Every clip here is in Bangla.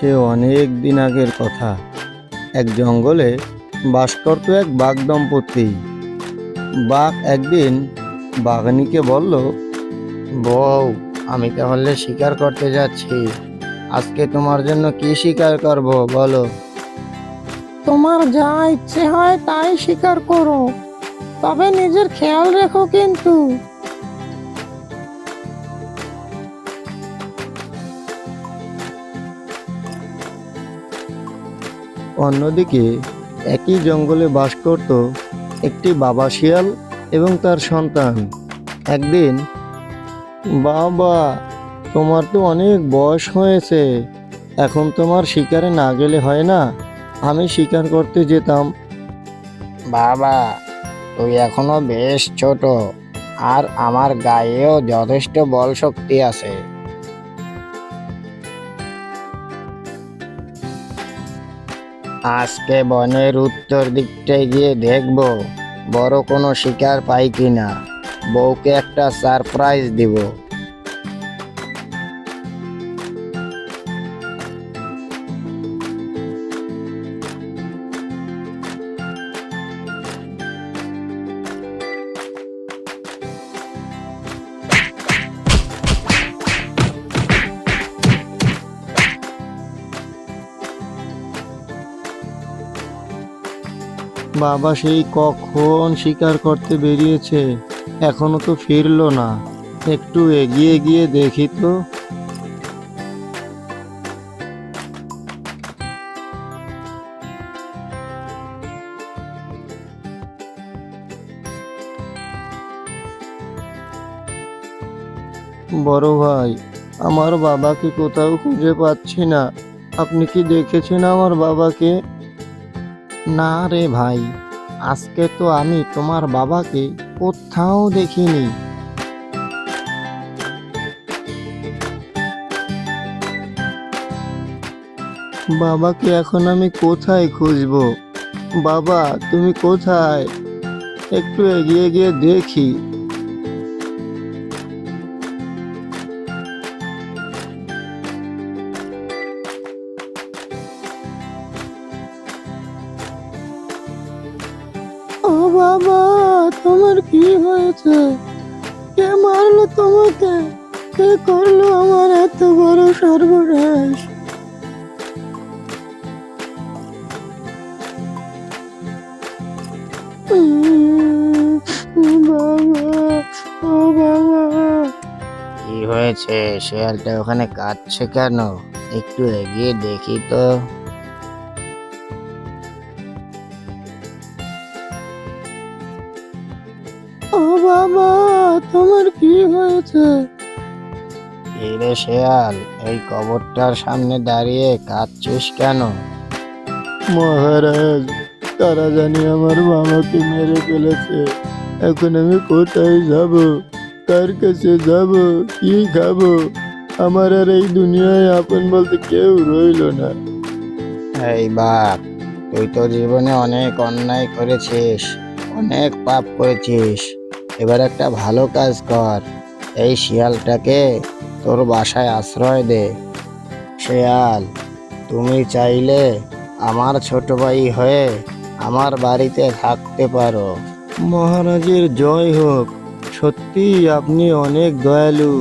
সে অনেক দিন আগের কথা। এক জঙ্গলে বাস করত এক বাঘ দম্পতি। বাঘ একদিন বাঘানীকে বলল, বউ, আমি তাহলে শিকার করতে যাচ্ছি। আজকে তোমার জন্য কি শিকার করব বলো। তোমার যা ইচ্ছে হয় তাই স্বীকার করো, তবে নিজের খেয়াল রেখো কিন্তু। অন্যদিকে একই জঙ্গলে বাস করত একটি বাবা শিয়াল এবং তার সন্তান। একদিন, বাবা, তোমার তো অনেক বয়স হয়েছে, এখন তোমার শিকারে না গেলে হয় না? আমি শিকার করতে যেতাম। বাবা, তুই এখনো বেশ ছোট, আর আমার গায়েও যথেষ্ট বল শক্তি আছে। আজকে বনের উত্তর দিকটায় গিয়ে দেখবো বড় কোনো শিকার পাই কিনা। বউকে একটা সারপ্রাইজ দিব। বাবা সেই কখন শিকার করতে বেরিয়েছে, এখনো তো ফিরলো না। একটু এগিয়ে গিয়ে দেখি তো। বড় ভাই, আমার বাবাকে কোথাও খুঁজে পাচ্ছি না। আপনি কি দেখেছেন আমার বাবাকে? না রে ভাই, আজকে তো আমি তোমার বাবাকে কোথাও দেখিনি। বাবাকে এখন আমি কোথায় খুঁজবো? বাবা, তুমি কোথায়? একটু এগিয়ে গিয়ে দেখি। ও বাবা, তোমার কি হয়েছে? কে মারলো তোমাকে? কে করলো আমার এত বড় সর্বনাশ? বাবা, ও বাবা। কি হয়েছে? শেয়ালটা ওখানে কাঁদছে কেন? একটু এগিয়ে দেখি তো। ও বাবা, তোমার কি হয়েছে? রে শেয়াল, এই কবরটার সামনে দাঁড়িয়ে কাঁদছিস কেন? মহারাজ, তারা জানি আমার বাবাকে মেরে ফেলেছে। এখন আমি কোথায় যাব? কার কাছে যাব? কি খাবো? আমার আর এই দুনিয়ায় আপন বলতে কেউ রইলো না। এই বাপ, তুই তো জীবনে অনেক অন্যায় করেছিস, অনেক পাপ করেছিস। এবার একটা ভালো কাজ কর, এই শিয়ালটাকে তোর বাসায় আশ্রয় দে। শিয়াল, তুমি চাইলে আমার ছোট ভাই হয়ে আমার বাড়িতে থাকতে পারো। মহারাজের জয় হোক। সত্যি আপনি অনেক দয়ালু।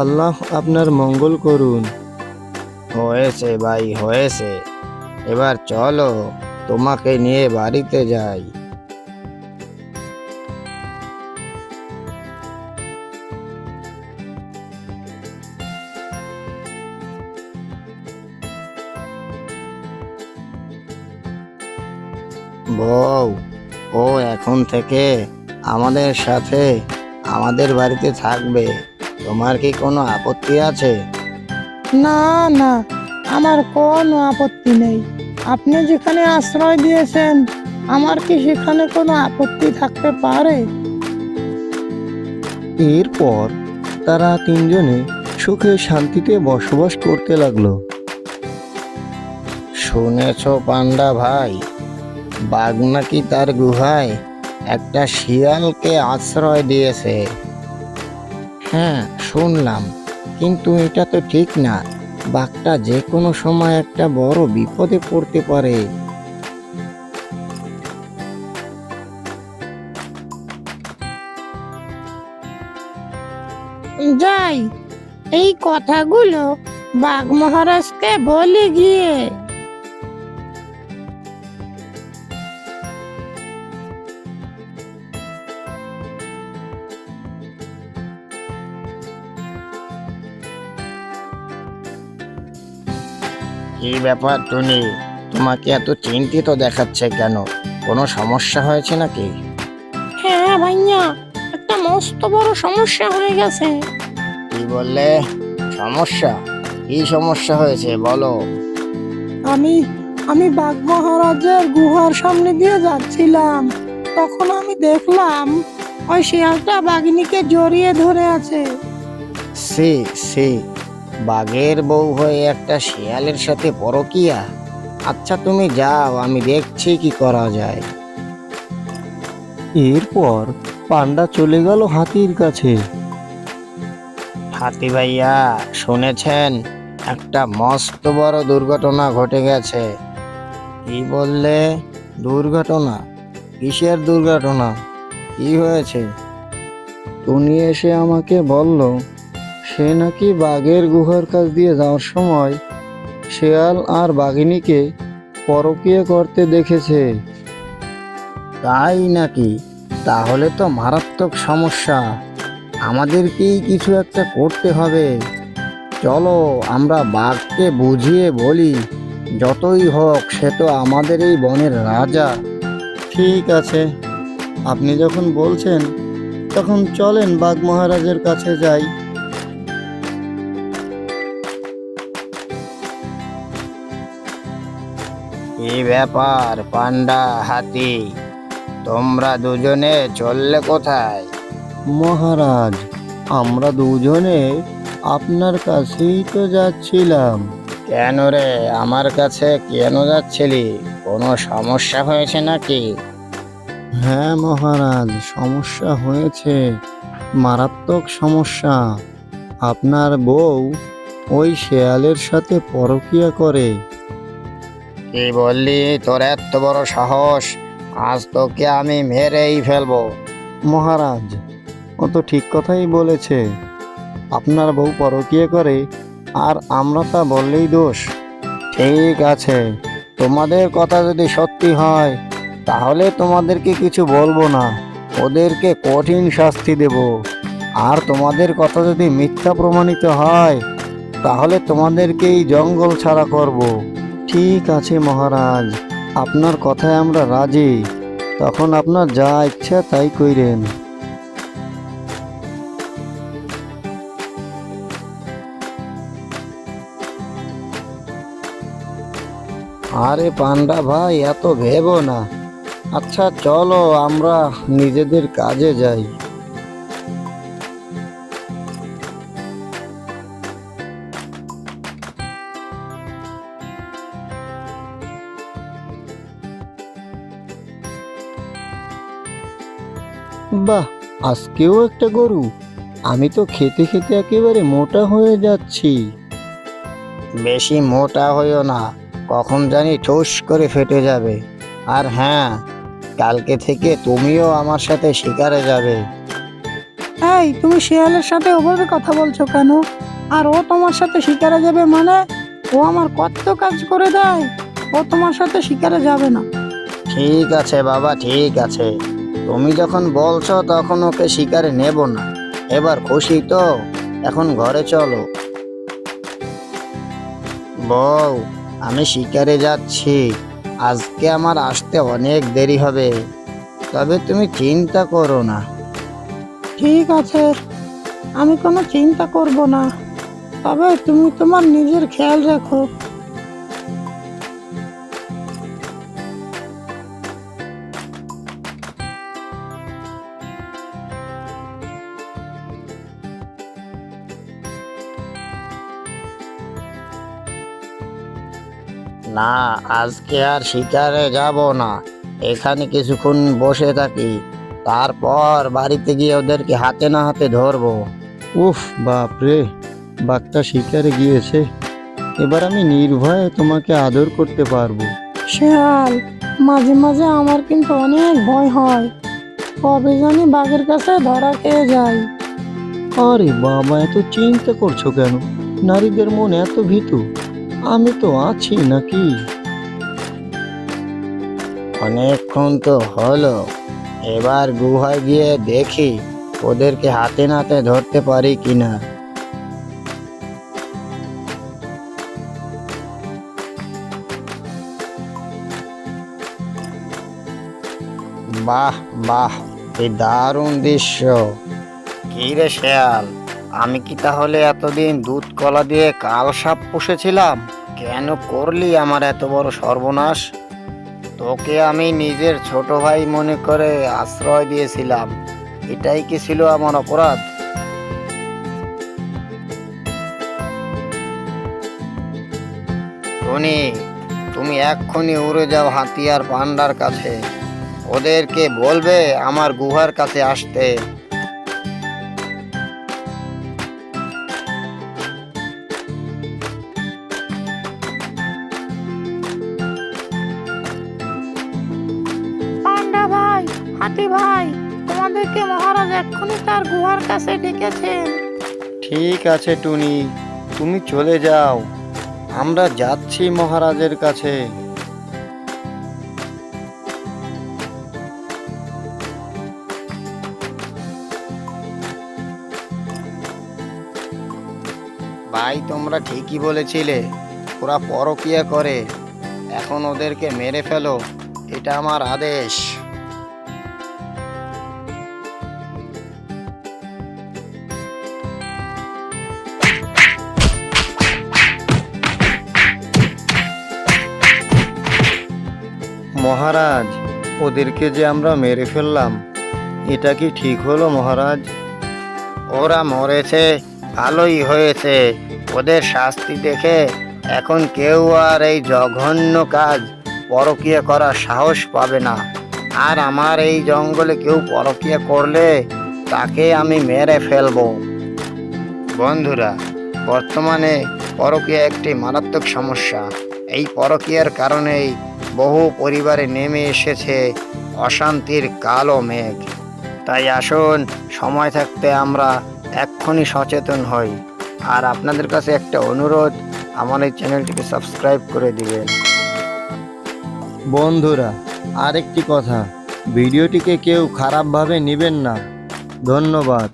আল্লাহ আপনার মঙ্গল করুন। হয়েছে ভাই, হয়েছে। এবার চলো, তোমাকে নিয়ে বাড়িতে যাই। বউ, ও এখন থেকে আমাদের সাথে আমাদের বাড়িতে থাকবে। তোমার কি কোনো আপত্তি আছে? না না, আমার কোনো আপত্তি নেই। আপনি যেখানে আশ্রয় দিয়েছেন, আমার কি সেখানে কোনো আপত্তি থাকতে পারে? এরপর তারা তিনজনে সুখে শান্তিতে বসবাস করতে লাগলো। শুনেছো পান্ডা ভাই, বাঘ নাকি তার গুহায় একটা শিয়ালকে আশ্রয় দিয়েছে। হ্যাঁ, শুনলাম, কিন্তু এটা তো ঠিক না। বাঘটা যে কোনো সময় একটা বড় বিপদে পড়তে পারে। যাই, এই কথাগুলো বাঘ মহারাজকে বলে গিয়ে। কি ব্যাপার টুনি, তোমাকে এত চিন্তিত দেখাচ্ছে কেন? কোনো সমস্যা হয়েছে নাকি? হ্যাঁ ভাইয়া, একটা মস্ত বড় সমস্যা হয়ে গেছে। কি বললে? সমস্যা? কি সমস্যা হয়েছে বলো? আমি আমি বাঘ মহারাজের গুহার সামনে দিয়ে যাচ্ছিলাম, তখন আমি দেখলাম ওই শিয়ালটা বাঘিনীকে জড়িয়ে ধরে আছে। সে সে বাঘের বউ হয়ে একটা শিয়ালের সাথে পরকিয়া? আচ্ছা তুমি যাও, আমি দেখছি কি করা যায়। এরপর পান্ডা চলে গেল হাতির কাছে। হাতি ভাইয়া, শুনেছেন একটা মস্ত বড় দুর্ঘটনা ঘটে গেছে। কি বললে? দুর্ঘটনা? কিসের দুর্ঘটনা? কি হয়েছে? টুনি এসে আমাকে বলল সে নাকি বাঘের গুহার কাছ দিয়ে যাওয়ার সময় শেয়াল আর বাঘিনীকে পরকীয়া করতে দেখেছে। তাই নাকি? তাহলে তো মারাত্মক সমস্যা, আমাদেরকেই কিছু একটা করতে হবে। চলো আমরা বাঘকে বুঝিয়ে বলি, যতই হোক সে তো আমাদের এই বনের রাজা। ঠিক আছে, আপনি যখন বলছেন তখন চলেন বাঘ মহারাজের কাছে যাই। কি ব্যাপার পান্ডা, হাতি, তোমরা দুজনে চললে কোথায়? মহারাজ, আমরা দুজনে আপনার কাছেই তো যাচ্ছিলাম। কেন রে, আমার কাছে কেন যাচ্ছিলি? কোনো সমস্যা হয়েছে নাকি? হ্যাঁ মহারাজ, সমস্যা হয়েছে, মারাত্মক সমস্যা। আপনার বউ ওই শেয়ালের সাথে পরকীয়া করে। কি বললি? তোর এত বড় সাহস! আজ তোকে আমি মেরেই ফেলবো। মহারাজ, ও তো ঠিক কথাই বলেছে, আপনার বউ পরকীয়া করে আর আমরা তা বললেই দোষ। ঠিক আছে, তোমাদের কথা যদি সত্যি হয় তাহলে তোমাদেরকে কিছু বলবো না, ওদেরকে কঠিন শাস্তি দেব। আর তোমাদের কথা যদি মিথ্যা প্রমাণিত হয় তাহলে তোমাদেরকে এই জঙ্গল ছাড়া করব। ঠিক আছে মহারাজ, আপনার কথায় আমরা রাজি, তখন আপনার যা ইচ্ছা তাই কইরেন। আরে পান্ডা ভাই, এত ভেবো না। আচ্ছা চলো আমরা নিজেদের কাজে যাই। বাহ, আজকেও একটা গরু! আমি তো খেতে খেতে একেবারে মোটা হয়ে যাচ্ছি। বেশি মোটা হইও না, কখন জানি ঠুস করে ফেটে যাবে। আর হ্যাঁ, কালকে থেকে তুমিও আমার সাথে শিকারে যাবে। এই, তুমি শিয়ালের সাথে ওভাবে কথা বলছো কেন? আর ও তোমার সাথে শিকারে যাবে মানে? ও আমার কত কাজ করে দেয়, ও তোমার সাথে শিকারে যাবে না। ঠিক আছে বাবা, ঠিক আছে, তুমি যখন বলছো তখন ওকে শিকারে নেব না। এবার খুশি তো? এখন ঘরে চলো। বউ, আমি শিকারে যাচ্ছি, আজকে আমার আসতে অনেক দেরি হবে, তবে তুমি চিন্তা করো না। ঠিক আছে, আমি কোনো চিন্তা করব না, তবে তুমি তোমার নিজের খেয়াল রাখো। না, আজকে আর শিকারে যাব না, এখানে কিছুক্ষণ বসে থাকি, তারপর বাড়িতে গিয়ে ওদেরকে হাতে না হাতে ধরবো। উফ বাপ রে, বাঘটা শিকারে গিয়েছে, এবার আমি নির্ভয়ে তোমাকে আদর করতে পারবো। শিয়াল, মাঝে মাঝে আমার কিন্তু অনেক ভয় হয়, কবে জানি বাঘের কাছে ধরা খেয়ে যাই। আরে বাবা, এত চিন্তা করছো কেন? নারীদের মন এত ভীতু? আমি তো আছি নাকি? অনেকক্ষণ তো হলো, এবার গুহায় গিয়ে দেখি ওদেরকে হাতে নাতে ধরতে পারি কিনা। বাহ বাহ, এই দারুণ দৃশ্য। কি রে শেয়াল, আমি কি তাহলে এতদিন দুধ কলা দিয়ে কাল সাপ পুষেছিলাম? কেন করলি আমার এত বড় সর্বনাশ? তোকে আমি নিজের ছোট ভাই মনে করে আশ্রয় দিয়েছিলাম, এটাই কি ছিল আমার অপরাধ? টনি, তুমি এক্ষুনি উড়ে যাও হাতি আর পান্ডার কাছে, ওদেরকে বলবে আমার গুহার কাছে আসতে। পান্ডা ভাই, হাতি ভাই, তোমাদেরকে মহারাজ এক্ষুনি তার গুহার কাছে ডেকেছেন। ঠিক আছে টুনি, তুমি চলে যাও, আমরা যাচ্ছি মহারাজের কাছে। ভাই, তোমরা ঠিকই বলেছিলে, ওরা পরকীয়া করে। এখন ওদেরকে মেরে ফেলো, এটা আমার আদেশ। মহারাজ, ওদেরকে যে আমরা মেরে ফেললাম, এটা কি ঠিক হলো মহারাজ? ওরা মরেছে, ভালোই হয়েছে। ওদের শাস্তি দেখে এখন কেউ আর এই জঘন্য কাজ পরকীয়া করার সাহস পাবে না। আর আমার এই জঙ্গলে কেউ পরকীয়া করলে তাকে আমি মেরে ফেলবো। বন্ধুরা, বর্তমানে পরকীয়া একটি মারাত্মক সমস্যা। এই পরকীয়ার কারণেই বহু পরিবারে নেমে এসেছে অশান্তির কালো মেঘ। তাই আসুন, সময় থাকতে আমরা এক্ষুনি সচেতন হই। আর আপনাদের কাছে একটা অনুরোধ, আমার এই চ্যানেলটিকে সাবস্ক্রাইব করে দিবেন। বন্ধুরা, আরেকটি কথা, ভিডিওটিকে কেউ খারাপভাবে নেবেন না। ধন্যবাদ।